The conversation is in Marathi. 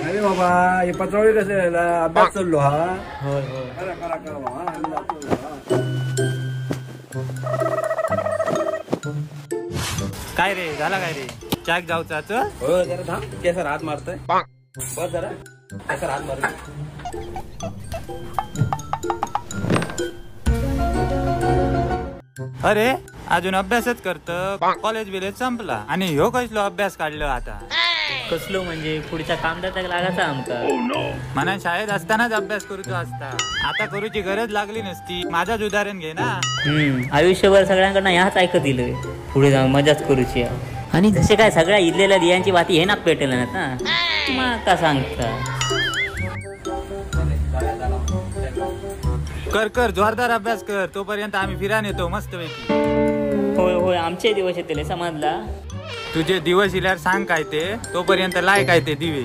अरे बाबा हे पत्रावळी कसं अभ्यास चाललो हा. होय होय. करा करा करा बाबा, आम्ही जातो हा. काय रे झाला काय रे चाक जाऊचा हो जरा थांब, केसर हात मारतोय बस जरा, केसर हात मारतोय. अरे अजून अभ्यासच करत कॉलेज बिलेज संपला आणि ह्यो कसलो अभ्यास काढलो आता. कसलो म्हणजे पुढच्या कामदार लागायचा आमका. म्हणा शाळेत असतानाच अभ्यास करूचो असता, आता करूची गरज लागली नसती. माझाच उदाहरण घे ना. आयुष्यभर सगळ्यांकडनं ह्याच ऐकत दिलोय, पुढे जाऊन मजाच करूची. आणि जसे काय सगळ्या इथलेल्या दियांची वाती हे ना पेटेल ना माका सांगता. कर कर जोरदार अभ्यास कर, तोपर्यंत आम्ही फिरान येतो मस्त पैकी. होय होय आमचे दिवस येतले समजला. तुझे दिवस इल्यावर सांग काय ते, तोपर्यंत लाय काय ते दिवे.